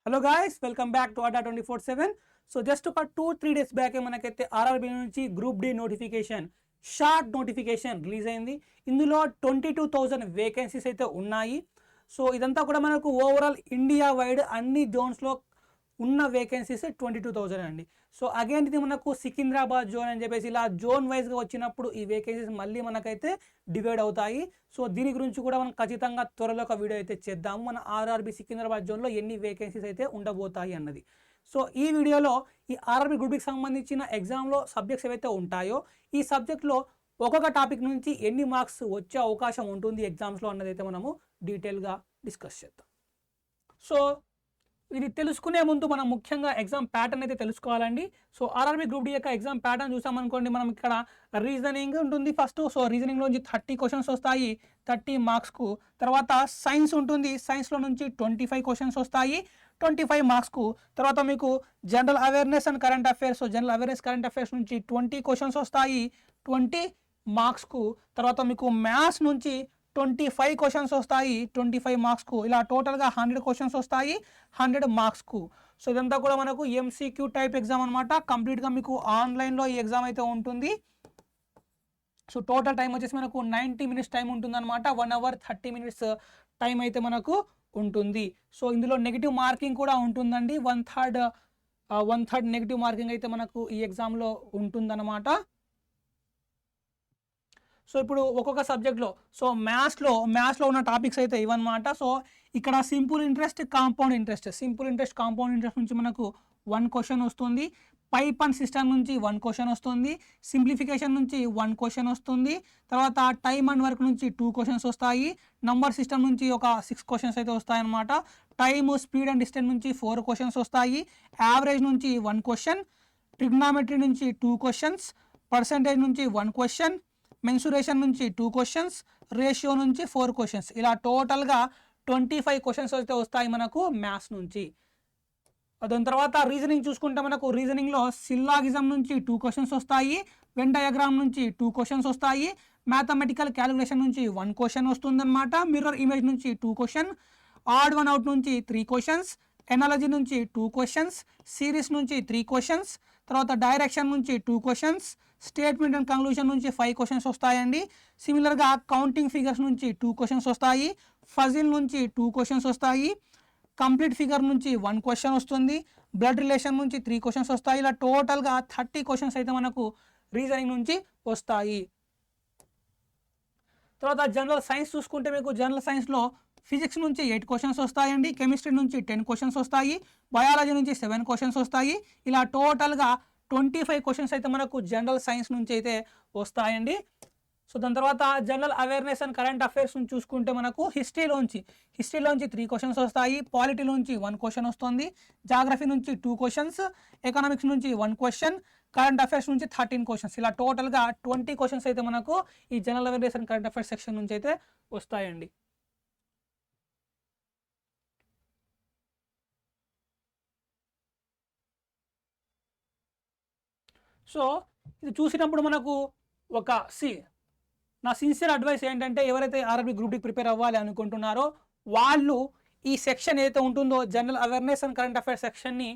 Hello guys, welcome back to Adda 24/7. So just ఒక 2-3 days బ్యాకే మనకైతే ఆర్ఆర్బీ నుంచి group D notification, short notification release అయింది. ఇందులో 22,000 వేకెన్సీస్ అయితే ఉన్నాయి. సో ఇదంతా కూడా మనకు ఓవరాల్ ఇండియా వైడ్ అన్ని జోన్స్లో ఉన్న వేకెన్సీస్ 22,000 అండి. సో అగైన్ ఇది మనకు సికింద్రాబాద్ జోన్ అని చెప్పేసి ఇలా జోన్ వైజ్గా వచ్చినప్పుడు ఈ వేకెన్సీస్ మళ్ళీ మనకైతే డివైడ్ అవుతాయి. సో దీని గురించి కూడా మనం ఖచ్చితంగా త్వరలో ఒక వీడియో అయితే చేద్దాము. మన ఆర్ఆర్బీ సికింద్రాబాద్ జోన్లో ఎన్ని వేకెన్సీస్ అయితే ఉండబోతాయి అన్నది. సో ఈ వీడియోలో ఈ ఆర్ఆర్బీ గ్రూప్కి సంబంధించిన ఎగ్జామ్లో సబ్జెక్ట్స్ ఏవైతే ఉంటాయో ఈ సబ్జెక్ట్లో ఒక్కొక్క టాపిక్ నుంచి ఎన్ని మార్క్స్ వచ్చే అవకాశం ఉంటుంది ఎగ్జామ్స్లో అన్నది అయితే మనము డీటెయిల్గా డిస్కస్ చేద్దాం. సో ఇది తెలుసుకునే ముందు మనం ముఖ్యంగా ఎగ్జామ్ ప్యాటర్న్ అయితే తెలుసుకోవాలండి. సో ఆర్ఆర్బీ గ్రూప్ డి యొక్క ఎగ్జామ్ ప్యాటర్న్ చూసామనుకోండి, మనం ఇక్కడ రీజనింగ్ ఉంటుంది ఫస్ట్. సో రీజనింగ్లో నుంచి 30 క్వశ్చన్స్ వస్తాయి 30 మార్క్స్కు. తర్వాత సైన్స్ ఉంటుంది, సైన్స్లో నుంచి 25 క్వశ్చన్స్ వస్తాయి 25 మార్క్స్కు. తర్వాత మీకు general awareness and current affairs, so general awareness current affairs నుంచి 20 క్వశ్చన్స్ వస్తాయి 20 మార్క్స్కు. తర్వాత మీకు మ్యాథ్స్ నుంచి 25 క్వశ్చన్స్ వస్తాయి 25 మార్క్స్కు. ఇలా టోటల్గా 100 క్వశ్చన్స్ వస్తాయి 100 మార్క్స్కు. సో ఇదంతా కూడా మనకు ఎంసీక్యూ టైప్ ఎగ్జామ్ అనమాట. కంప్లీట్గా మీకు ఆన్లైన్లో ఈ ఎగ్జామ్ అయితే ఉంటుంది. సో టోటల్ టైం వచ్చేసి మనకు 90 మినిట్స్ టైం ఉంటుంది అనమాట. 1 hour 30 minutes టైం అయితే మనకు ఉంటుంది. సో ఇందులో నెగిటివ్ మార్కింగ్ కూడా ఉంటుందండి. 1/3 నెగిటివ్ మార్కింగ్ అయితే మనకు ఈ ఎగ్జామ్లో ఉంటుందన్నమాట. సో ఇప్పుడు ఒక్కొక్క సబ్జెక్ట్లో, సో మ్యాథ్స్లో ఉన్న టాపిక్స్ అయితే ఇవన్నమాట. సో ఇక్కడ simple interest, compound interest. Simple interest, compound interest నుంచి మనకు 1 క్వశ్చన్ వస్తుంది. పైప్ అండ్ సిస్టమ్ నుంచి 1 క్వశ్చన్ వస్తుంది. సింప్లిఫికేషన్ నుంచి 1 క్వశ్చన్ వస్తుంది. తర్వాత టైమ్ అండ్ వర్క్ నుంచి 2 క్వశ్చన్స్ వస్తాయి. నంబర్ సిస్టమ్ నుంచి ఒక 6 క్వశ్చన్స్ అయితే వస్తాయన్నమాట. టైమ్, స్పీడ్ అండ్ డిస్టెన్స్ నుంచి 4 క్వశ్చన్స్ వస్తాయి. యావరేజ్ నుంచి 1 క్వశ్చన్. ట్రిగ్నామెట్రీ నుంచి 2 క్వశ్చన్స్. పర్సంటేజ్ నుంచి 1 క్వశ్చన్. మెన్సురేషన్ నుంచి 2 క్వశ్చన్స్. రేషియో నుంచి 4 క్వశ్చన్స్. ఇలా టోటల్గా 25 క్వశ్చన్స్ అయితే వస్తాయి మనకు మ్యాథ్స్ నుంచి. దాని తర్వాత రీజనింగ్ చూసుకుంటే మనకు రీజనింగ్లో సిల్లాగిజం నుంచి 2 క్వశ్చన్స్ వస్తాయి. వెన్ డయాగ్రామ్ నుంచి 2 క్వశ్చన్స్ వస్తాయి. మ్యాథమెటికల్ క్యాలిక్యులేషన్ నుంచి 1 క్వశ్చన్ వస్తుందన్నమాట. మిర్రర్ ఇమేజ్ నుంచి 2 క్వశ్చన్. ఆడ్ వన్ అవుట్ నుంచి 3 క్వశ్చన్స్. ఎనాలజీ నుంచి 2 క్వశ్చన్స్. సిరీస్ నుంచి 3 క్వశ్చన్స్. తర్వాత డైరెక్షన్ నుంచి 2 క్వశ్చన్స్. స్టేట్మెంట్ అండ్ కంక్లూజన్ నుంచి 5 క్వశ్చన్స్ వస్తాయండి. సిమిలర్గా కౌంటింగ్ ఫిగర్స్ నుంచి 2 క్వశ్చన్స్ వస్తాయి. ఫజిల్ నుంచి 2 క్వశ్చన్స్ వస్తాయి. కంప్లీట్ ఫిగర్ నుంచి 1 క్వశ్చన్ వస్తుంది. బ్లడ్ రిలేషన్ నుంచి 3 క్వశ్చన్స్ వస్తాయి. ఇలా టోటల్గా 30 క్వశ్చన్స్ అయితే మనకు రీజనింగ్ నుంచి వస్తాయి. తర్వాత జనరల్ సైన్స్ చూసుకుంటే మీకు జనరల్ సైన్స్లో ఫిజిక్స్ నుంచి 8 క్వశ్చన్స్ వస్తాయండి. కెమిస్ట్రీ నుంచి 10 క్వశ్చన్స్ వస్తాయి. బయాలజీ నుంచి 7 క్వశ్చన్స్ వస్తాయి. ఇలా టోటల్గా 25 క్వశ్చన్స్ అయితే మనకు జనరల్ సైన్స్ నుంచి అయితే వస్తాయండి. సో దాని తర్వాత general awareness and current affairs నుంచి చూసుకుంటే మనకు హిస్టరీలోంచి 3 క్వశ్చన్స్ వస్తాయి. పాలిటీ నుంచి 1 క్వశ్చన్ వస్తుంది. జాగ్రఫీ నుంచి 2 క్వశ్చన్స్. ఎకనామిక్స్ నుంచి 1 క్వశ్చన్. కరెంట్ అఫైర్స్ నుంచి 13 క్వశ్చన్స్. ఇలా టోటల్గా 20 క్వశ్చన్స్ అయితే మనకు ఈ general awareness and current affairs section నుంచి అయితే వస్తాయండి. సో ఇది చూసినప్పుడు మనకు నా సిన్సియర్ అడ్వైస్ ఏంటంటే, ఎవరైతే ఆర్ఆర్బీ గ్రూప్ డికి ప్రిపేర్ అవ్వాలి అనుకుంటున్నారో వాళ్ళు ఈ సెక్షన్ ఏదైతే ఉంటుందో general awareness and current affairs సెక్షన్ని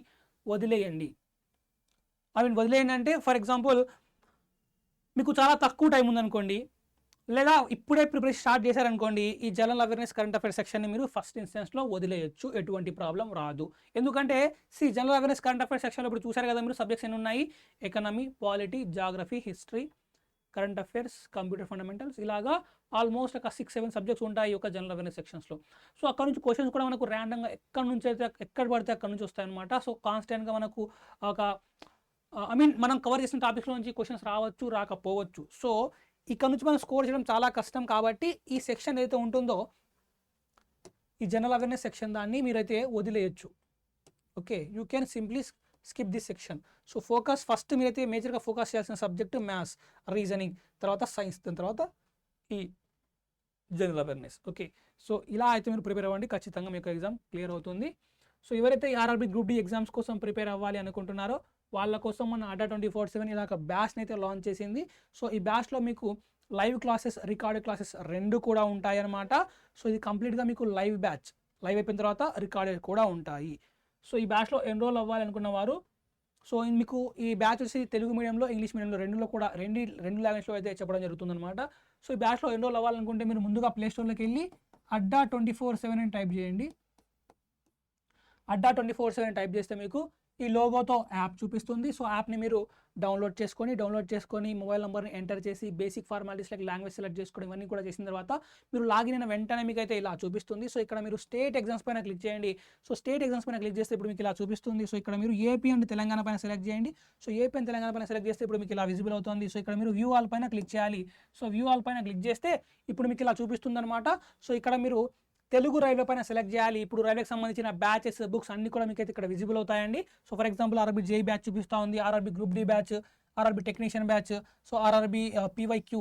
వదిలేయండి. వదిలేయండి అంటే, ఫర్ ఎగ్జాంపుల్ మీకు చాలా తక్కువ టైం ఉందనుకోండి, లేదా ఇప్పుడే ప్రిపరేషన్ స్టార్ట్ చేశారనుకోండి, ఈ జనరల్ అవేర్నెస్ కరెంట్ అఫైర్స్ సెక్షన్ని మీరు ఫస్ట్ ఇన్స్టెన్స్లో వదిలేయచ్చు. ఎటువంటి ప్రాబ్లం రాదు. ఎందుకంటే జనరల్ అవేర్నెస్ కరెంట్ అఫైర్స్ సెక్షన్లో ఇప్పుడు చూశారు కదా మీరు, సబ్జెక్ట్స్ ఎన్ని ఉన్నాయి? Economy, polity, geography, history, current affairs, computer fundamentals, ఇలాగా ఆల్మోస్ట్ ఒక 6-7 సబ్జెక్ట్స్ ఉంటాయి ఒక జనరల్ అవేర్నెస్ సెక్షన్స్లో. సో అక్కడ నుంచి క్వశ్చన్స్ కూడా మనకు ర్యాండమ్గా ఎక్కడ పడితే అక్కడ నుంచి వస్తాయన్నమాట. సో కాన్స్టెంట్గా మనకు ఒక మనం కవర్ చేసిన టాపిక్స్లో నుంచి క్వశ్చన్స్ రావచ్చు, రాకపోవచ్చు. సో ఇక్కడ నుంచి మనం స్కోర్ చేయడం చాలా కష్టం. కాబట్టి ఈ సెక్షన్ ఏదైతే ఉంటుందో ఈ జనరల్ అవేర్నెస్ సెక్షన్ దాన్ని మీరైతే వదిలేయచ్చు. Okay, you can simply skip this section. So first మీరైతే మేజర్గా ఫోకస్ చేయాల్సిన సబ్జెక్ట్ మ్యాథ్స్, రీజనింగ్, తర్వాత సైన్స్, దాని తర్వాత ఈ జనరల్ అవేర్నెస్. ఓకే, సో ఇలా అయితే మీరు ప్రిపేర్ అవ్వండి, ఖచ్చితంగా మీకు ఎగ్జామ్ క్లియర్ అవుతుంది. సో ఎవరైతే ఆర్ఆర్బీ గ్రూప్ డి ఎగ్జామ్స్ కోసం ప్రిపేర్ అవ్వాలి అనుకుంటున్నారో వాళ్ళ కోసం మన అడ్డా 24/7 ఇలా ఒక బ్యాచ్ని అయితే లాంచ్ చేసింది. సో ఈ బ్యాచ్లో మీకు లైవ్ క్లాసెస్, రికార్డెడ్ క్లాసెస్ 2 కూడా ఉంటాయి అన్నమాట. సో ఇది కంప్లీట్గా మీకు లైవ్ బ్యాచ్. లైవ్ అయిపోయిన తర్వాత రికార్డెడ్ కూడా ఉంటాయి. సో ఈ బ్యాచ్లో ఎన్రోల్ అవ్వాలనుకున్న వారు సో మీకు ఈ బ్యాచ్ వచ్చి తెలుగు మీడియంలో ఇంగ్లీష్ మీడియంలో రెండులో కూడా రెండు లాంగ్వేజ్లో అయితే చెప్పడం జరుగుతుందన్నమాట. సో ఈ బ్యాచ్లో ఎన్రోల్ అవ్వాలనుకుంటే మీరు ముందుగా ప్లే స్టోర్లోకి వెళ్ళి అడ్డా 24/7 అని టైప్ చేయండి. అడ్డా 24/7 టైప్ చేస్తే మీకు ఈ లోగోతో యాప్ చూపిస్తుంది. సో యాప్ని మీరు డౌన్లోడ్ చేసుకొని మొబైల్ నెంబర్ని ఎంటర్ చేసి basic formalities like language select చేసుకొని ఇవన్నీ కూడా చేసిన తర్వాత మీరు లాగిన్ అయిన వెంటనే మీకు అయితే ఇలా చూపిస్తుంది. సో ఇక్కడ మీరు స్టేట్ ఎగ్జామ్స్ పైన క్లిక్ చేయండి. సో స్టేట్ ఎగ్జామ్స్ పైన క్లిక్ చేస్తే ఇప్పుడు మీకు ఇలా చూపిస్తుంది. సో ఇక్కడ మీరు ఏపీ అండ్ తెలంగాణ పైన సెలెక్ట్ చేయండి. సో ఏపీ అండ్ తెలంగాణ పైన సెలెక్ట్ చేస్తే ఇప్పుడు మీకు ఇలా విజిబుల్ అవుతుంది. సో ఇక్కడ మీరు వ్యూ ఆల్ పైన క్లిక్ చేయాలి. సో వ్యూ ఆల్ పైన క్లిక్ చేస్తే ఇప్పుడు మీకు ఇలా చూపిస్తుంది అనమాట. సో ఇక్కడ మీరు తెలుగు రైల్వే పైన సెలెక్ట్ చేయాలి. ఇప్పుడు రైల్వేకి సంబంధించిన బ్యాచెస్ బుక్స్ అన్ని కూడా మీకు అయితే ఇక్కడ విజిబుల్ అవుతాయండి. So for example RRB JE batch చూపిస్తూ ఉంది, RRB group D batch, RRB technician batch, so RRB PYQ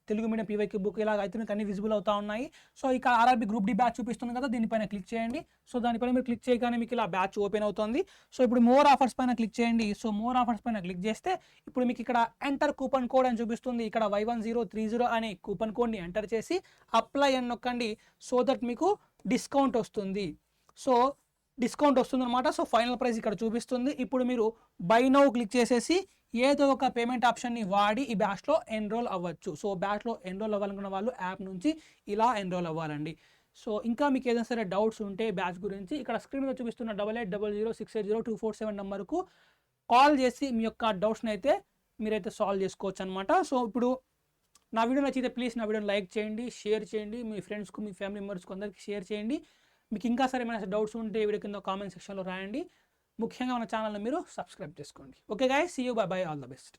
Telugu medium PYQ book ఇలా అయితే మీకు అన్ని విజిబుల్ అవుతా ఉన్నాయి. సో ఇక ఆర్ఆర్బీ గ్రూప్ డి బ్యాచ్ చూపిస్తుంది కదా, దీనిపైన క్లిక్ చేయండి. సో దానిపైన మీరు క్లిక్ చేయగానే మీకు ఇలా బ్యాచ్ ఓపెన్ అవుతుంది. సో ఇప్పుడు మోర్ ఆఫర్స్ పైన క్లిక్ చేయండి. సో మోర్ ఆఫర్స్ పైన క్లిక్ చేస్తే ఇప్పుడు మీకు ఇక్కడ ఎంటర్ కూపన్ కోడ్ అని చూపిస్తుంది. ఇక్కడ Y1030 అనే కూపన్ కోడ్ని ఎంటర్ చేసి అప్లై అని నొక్కండి. సో దట్ మీకు డిస్కౌంట్ వస్తుంది. సో డిస్కౌంట్ వస్తుంది అనమాట. సో ఫైనల్ ప్రైస్ ఇక్కడ చూపిస్తుంది. ఇప్పుడు మీరు బై నౌ క్లిక్ చేసేసి ఏదో ఒక పేమెంట్ ఆప్షన్ని వాడి ఈ బ్యాచ్లో ఎన్రోల్ అవ్వచ్చు. సో బ్యాచ్లో ఎన్రోల్ అవ్వాలనుకున్న వాళ్ళు యాప్ నుంచి ఇలా ఎన్రోల్ అవ్వాలండి. సో ఇంకా మీకు ఏదైనా సరే డౌట్స్ ఉంటే బ్యాచ్ గురించి ఇక్కడ స్క్రీన్ మీద చూపిస్తున్న 8800680247 నెంబర్కు కాల్ చేసి మీ యొక్క డౌట్స్ని అయితే మీరైతే సాల్వ్ చేసుకోవచ్చు అనమాట. సో ఇప్పుడు నా వీడియో నచ్చితే ప్లీజ్ నా వీడియోని లైక్ చేయండి, షేర్ చేయండి, మీ ఫ్రెండ్స్కు మీ ఫ్యామిలీ మెంబర్స్కు అందరికీ షేర్ చేయండి. మీకు ఇంకా సరే ఏమైనా డౌట్స్ ఉంటే వీడియో కింద కామెంట్ సెక్షన్లో రాయండి. ముఖ్యంగా మన ఛానల్ని మీరు సబ్స్క్రైబ్ చేసుకోండి. Okay guys, see you, bye bye, all the best.